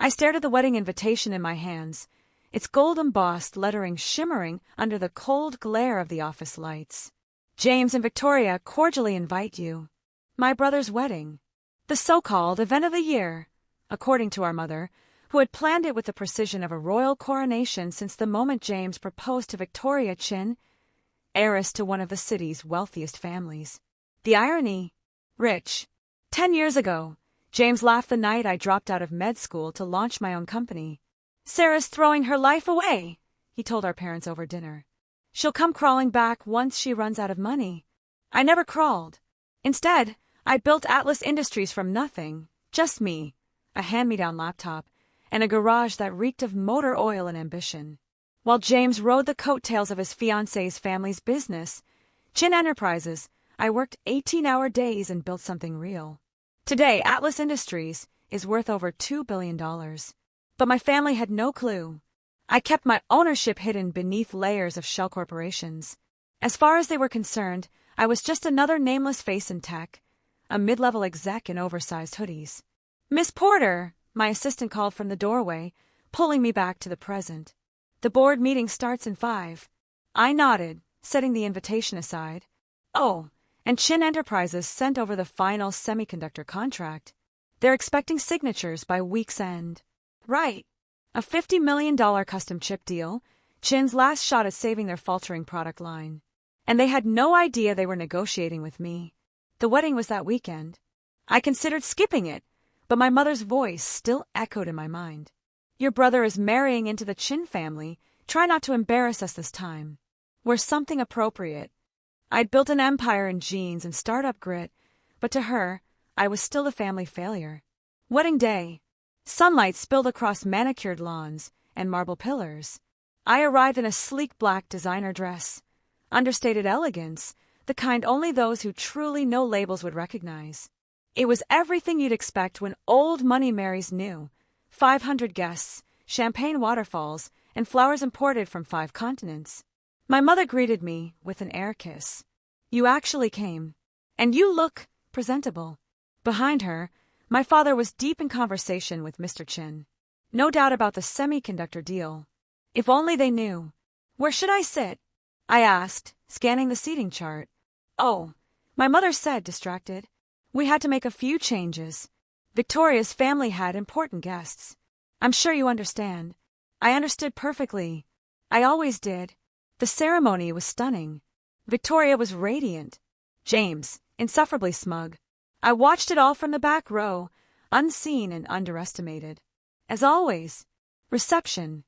I stared at the wedding invitation in my hands, its gold-embossed lettering shimmering under the cold glare of the office lights. James and Victoria cordially invite you. My brother's wedding. The so-called event of the year, according to our mother, who had planned it with the precision of a royal coronation since the moment James proposed to Victoria Chin, heiress to one of the city's wealthiest families. The irony? Rich. 10 years ago, James laughed the night I dropped out of med school to launch my own company. Sarah's throwing her life away, he told our parents over dinner. She'll come crawling back once she runs out of money. I never crawled. Instead, I built Atlas Industries from nothing, just me, a hand-me-down laptop, and a garage that reeked of motor oil and ambition. While James rode the coattails of his fiancée's family's business, Chin Enterprises, I worked 18-hour days and built something real. Today, Atlas Industries is worth over $2 billion. But my family had no clue. I kept my ownership hidden beneath layers of shell corporations. As far as they were concerned, I was just another nameless face in tech, a mid-level exec in oversized hoodies. Miss Porter, my assistant called from the doorway, pulling me back to the present. The board meeting starts in 5. I nodded, setting the invitation aside. Oh, and Chin Enterprises sent over the final semiconductor contract. They're expecting signatures by week's end. Right. A $50 million custom chip deal, Chin's last shot at saving their faltering product line. And they had no idea they were negotiating with me. The wedding was that weekend. I considered skipping it, but my mother's voice still echoed in my mind. Your brother is marrying into the Chin family. Try not to embarrass us this time. Wear something appropriate. I'd built an empire in jeans and startup grit, but to her, I was still a family failure. Wedding day. Sunlight spilled across manicured lawns and marble pillars. I arrived in a sleek black designer dress. Understated elegance, the kind only those who truly know labels would recognize. It was everything you'd expect when old money marries new. 500 guests, champagne waterfalls, and flowers imported from 5 continents. My mother greeted me with an air kiss. You actually came. And you look presentable. Behind her, my father was deep in conversation with Mr. Chin. No doubt about the semiconductor deal. If only they knew. Where should I sit? I asked, scanning the seating chart. Oh, my mother said, distracted. We had to make a few changes. Victoria's family had important guests. I'm sure you understand. I understood perfectly. I always did. The ceremony was stunning. Victoria was radiant. James, insufferably smug. I watched it all from the back row, unseen and underestimated. As always, reception.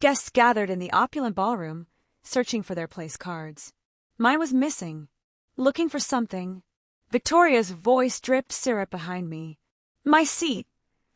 Guests gathered in the opulent ballroom, searching for their place cards. Mine was missing, looking for something. Victoria's voice dripped syrup behind me. My seat,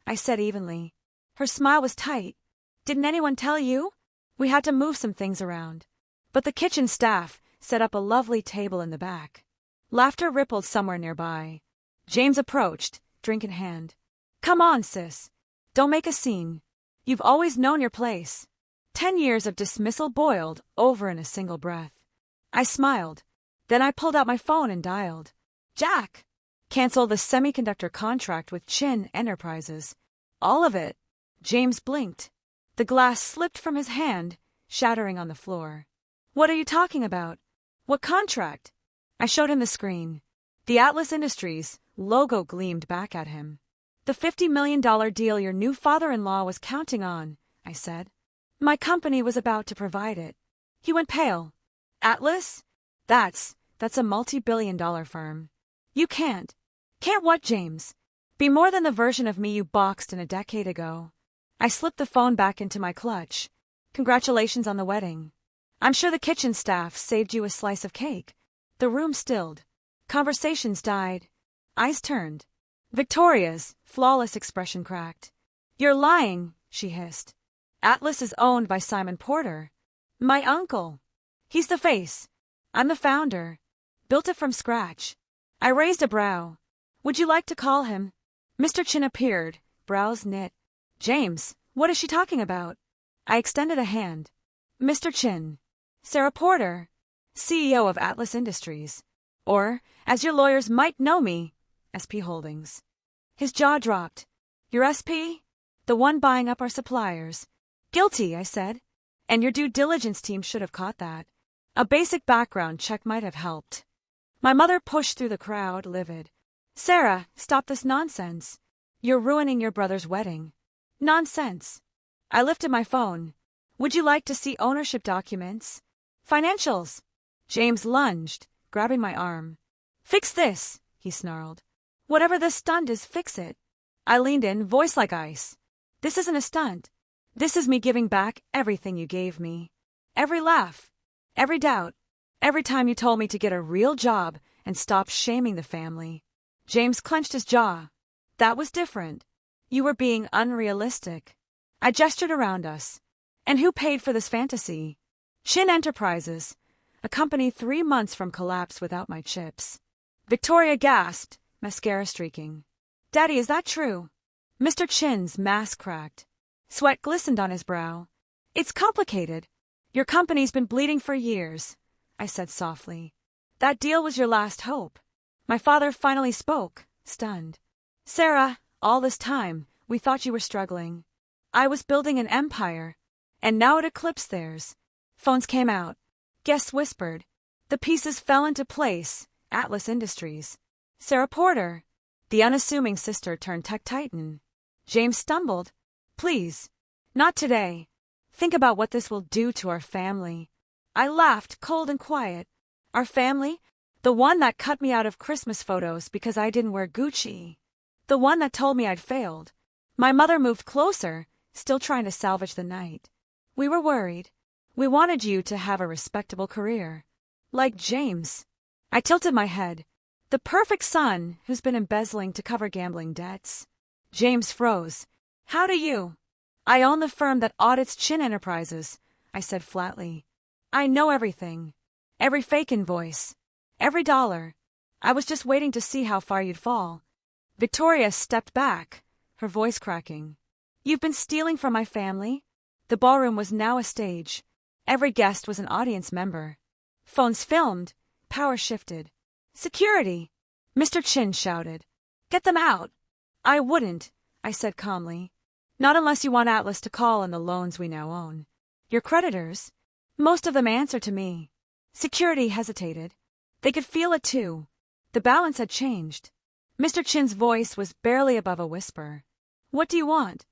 I said evenly. Her smile was tight. Didn't anyone tell you? We had to move some things around. But the kitchen staff set up a lovely table in the back. Laughter rippled somewhere nearby. James approached, drink in hand. Come on, sis. Don't make a scene. You've always known your place. 10 years of dismissal boiled over in a single breath. I smiled. Then I pulled out my phone and dialed. Jack! Cancel the semiconductor contract with Chin Enterprises. All of it. James blinked. The glass slipped from his hand, shattering on the floor. What are you talking about? What contract? I showed him the screen. The Atlas Industries logo gleamed back at him. The $50 million deal your new father-in-law was counting on, I said. My company was about to provide it. He went pale. Atlas? That's a multi-billion-dollar firm. You can't. Can't what, James? Be more than the version of me you boxed in a decade ago. I slipped the phone back into my clutch. Congratulations on the wedding. I'm sure the kitchen staff saved you a slice of cake. The room stilled. Conversations died. Eyes turned. Victoria's flawless expression cracked. You're lying, she hissed. Atlas is owned by Simon Porter. My uncle. He's the face. I'm the founder. Built it from scratch. I raised a brow. Would you like to call him? Mr. Chin appeared, brows knit. James, what is she talking about? I extended a hand. Mr. Chin. Sarah Porter, CEO of Atlas Industries. Or, as your lawyers might know me, SP Holdings. His jaw dropped. Your SP? The one buying up our suppliers. Guilty, I said. And your due diligence team should have caught that. A basic background check might have helped. My mother pushed through the crowd, livid. Sarah, stop this nonsense. You're ruining your brother's wedding. Nonsense. I lifted my phone. Would you like to see ownership documents? Financials. James lunged, grabbing my arm. Fix this, he snarled. Whatever this stunt is, fix it. I leaned in, voice like ice. This isn't a stunt. This is me giving back everything you gave me. Every laugh, every doubt, every time you told me to get a real job and stop shaming the family. James clenched his jaw. That was different. You were being unrealistic. I gestured around us. And who paid for this fantasy? Chin Enterprises, a company 3 months from collapse without my chips. Victoria gasped, mascara streaking. Daddy, is that true? Mr. Chin's mask cracked. Sweat glistened on his brow. It's complicated. Your company's been bleeding for years, I said softly. That deal was your last hope. My father finally spoke, stunned. Sarah, all this time, we thought you were struggling. I was building an empire, and now it eclipsed theirs. Phones came out. Guests whispered. The pieces fell into place. Atlas Industries. Sarah Porter. The unassuming sister turned tech titan. James stumbled. Please. Not today. Think about what this will do to our family. I laughed, cold and quiet. Our family? The one that cut me out of Christmas photos because I didn't wear Gucci. The one that told me I'd failed. My mother moved closer, still trying to salvage the night. We were worried. We wanted you to have a respectable career. Like James. I tilted my head. The perfect son who's been embezzling to cover gambling debts. James froze. How do you? I own the firm that audits Chin Enterprises, I said flatly. I know everything. Every fake invoice. Every dollar. I was just waiting to see how far you'd fall. Victoria stepped back, her voice cracking. You've been stealing from my family? The ballroom was now a stage. Every guest was an audience member. Phones filmed. Power shifted. Security! Mr. Chin shouted. Get them out! I wouldn't, I said calmly. Not unless you want Atlas to call on the loans we now own. Your creditors? Most of them answer to me. Security hesitated. They could feel it too. The balance had changed. Mr. Chin's voice was barely above a whisper. What do you want?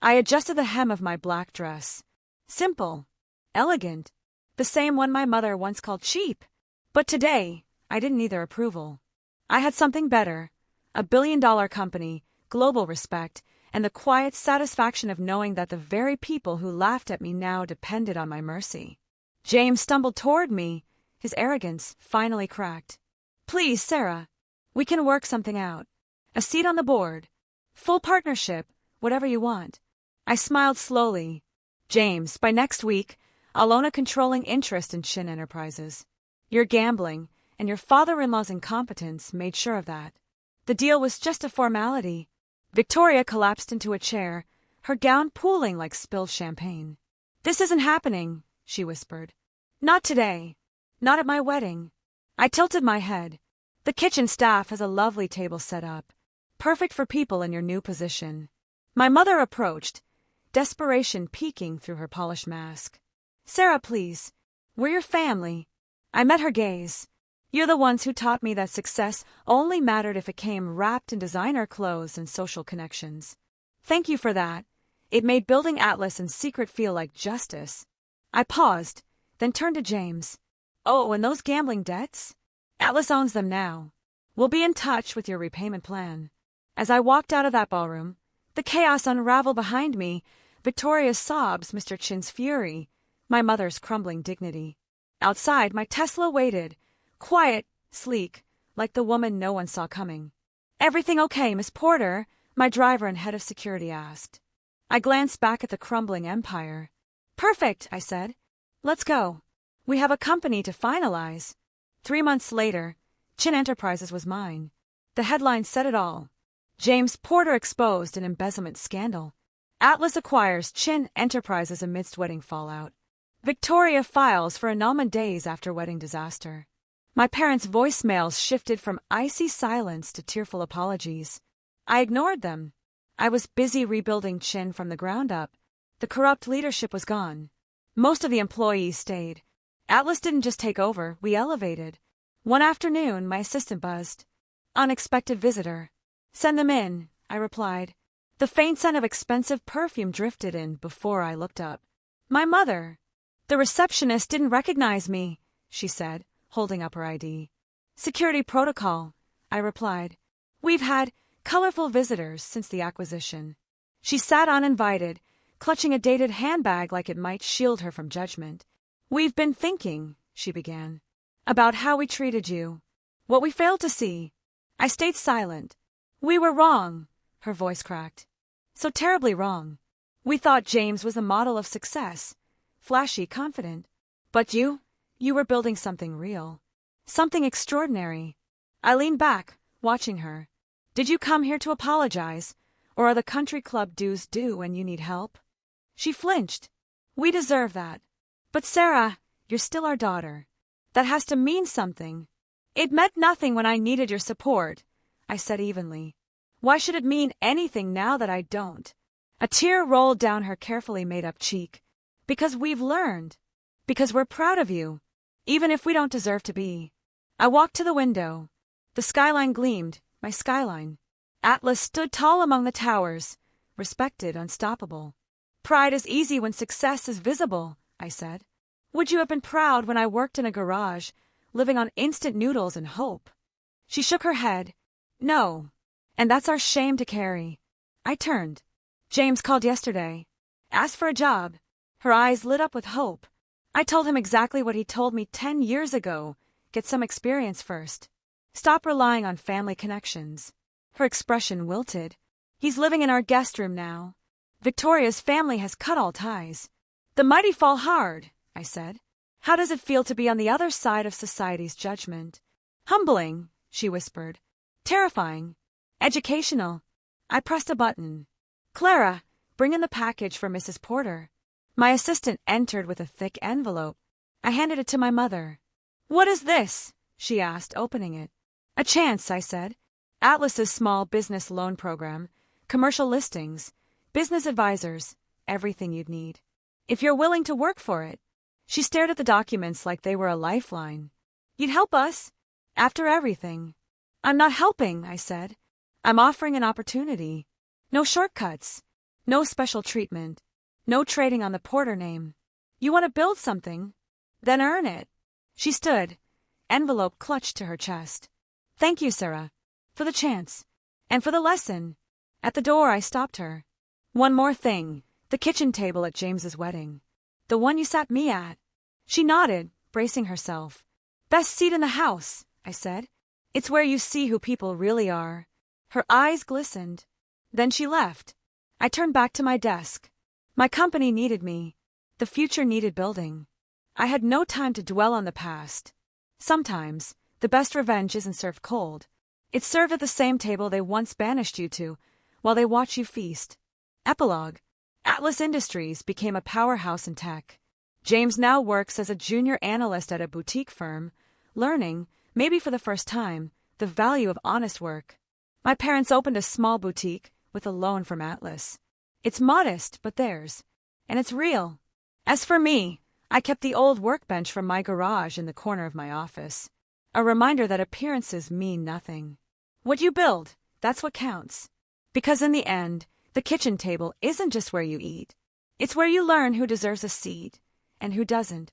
I adjusted the hem of my black dress. Simple. Elegant. The same one my mother once called cheap. But today, I didn't need their approval. I had something better. A billion-dollar company, global respect, and the quiet satisfaction of knowing that the very people who laughed at me now depended on my mercy. James stumbled toward me, his arrogance finally cracked. Please, Sarah, we can work something out. A seat on the board. Full partnership, whatever you want. I smiled slowly. James, by next week, I'll own a controlling interest in Chin Enterprises. Your gambling and your father-in-law's incompetence made sure of that. The deal was just a formality. Victoria collapsed into a chair, her gown pooling like spilled champagne. This isn't happening, she whispered. Not today. Not at my wedding. I tilted my head. The kitchen staff has a lovely table set up. Perfect for people in your new position. My mother approached, desperation peeking through her polished mask. Sarah, please. We're your family. I met her gaze. You're the ones who taught me that success only mattered if it came wrapped in designer clothes and social connections. Thank you for that. It made building Atlas in secret feel like justice. I paused, then turned to James. Oh, and those gambling debts? Atlas owns them now. We'll be in touch with your repayment plan. As I walked out of that ballroom, the chaos unraveled behind me, Victoria's sobs, Mr. Chin's fury, my mother's crumbling dignity. Outside, my Tesla waited, quiet, sleek, like the woman no one saw coming. Everything okay, Miss Porter? My driver and head of security asked. I glanced back at the crumbling empire. Perfect, I said. Let's go. We have a company to finalize. 3 months later, Chin Enterprises was mine. The headline said it all. James Porter exposed an embezzlement scandal. Atlas acquires Chin Enterprises amidst wedding fallout. Victoria files for annulment days after wedding disaster. My parents' voicemails shifted from icy silence to tearful apologies. I ignored them. I was busy rebuilding Chin from the ground up. The corrupt leadership was gone. Most of the employees stayed. Atlas didn't just take over, we elevated. One afternoon, my assistant buzzed. Unexpected visitor. Send them in, I replied. The faint scent of expensive perfume drifted in before I looked up. My mother. The receptionist didn't recognize me, she said, holding up her ID. Security protocol, I replied. We've had colorful visitors since the acquisition. She sat uninvited, clutching a dated handbag like it might shield her from judgment. We've been thinking, she began, about how we treated you, what we failed to see. I stayed silent. We were wrong, her voice cracked. So terribly wrong. We thought James was a model of success, flashy, confident. But you were building something real, something extraordinary. I leaned back, watching her. Did you come here to apologize, or are the country club dues due and you need help? She flinched. We deserve that. But Sarah, you're still our daughter. That has to mean something. It meant nothing when I needed your support, I said evenly. Why should it mean anything now that I don't? A tear rolled down her carefully made-up cheek. Because we've learned. Because we're proud of you, even if we don't deserve to be. I walked to the window. The skyline gleamed, my skyline. Atlas stood tall among the towers, respected, unstoppable. Pride is easy when success is visible, I said. Would you have been proud when I worked in a garage, living on instant noodles and hope? She shook her head. No. And that's our shame to carry. I turned. James called yesterday. Asked for a job. Her eyes lit up with hope. I told him exactly what he told me 10 years ago. Get some experience first. Stop relying on family connections. Her expression wilted. He's living in our guest room now. Victoria's family has cut all ties. The mighty fall hard, I said. How does it feel to be on the other side of society's judgment? Humbling, she whispered. Terrifying. Educational. I pressed a button. Clara, bring in the package for Mrs. Porter. My assistant entered with a thick envelope. I handed it to my mother. What is this? She asked, opening it. A chance, I said. Atlas's small business loan program, commercial listings, business advisors, everything you'd need. If you're willing to work for it. She stared at the documents like they were a lifeline. You'd help us? After everything. I'm not helping, I said. I'm offering an opportunity. No shortcuts. No special treatment. No trading on the Porter name. You want to build something? Then earn it. She stood, envelope clutched to her chest. Thank you, Sarah, for the chance. And for the lesson. At the door, I stopped her. One more thing. The kitchen table at James's wedding. The one you sat me at. She nodded, bracing herself. Best seat in the house, I said. It's where you see who people really are. Her eyes glistened. Then she left. I turned back to my desk. My company needed me. The future needed building. I had no time to dwell on the past. Sometimes, the best revenge isn't served cold. It's served at the same table they once banished you to, while they watch you feast. Epilogue. Atlas Industries became a powerhouse in tech. James now works as a junior analyst at a boutique firm, learning, maybe for the first time, the value of honest work. My parents opened a small boutique with a loan from Atlas. It's modest, but theirs. And it's real. As for me, I kept the old workbench from my garage in the corner of my office. A reminder that appearances mean nothing. What you build, that's what counts. Because in the end, the kitchen table isn't just where you eat. It's where you learn who deserves a seat and who doesn't.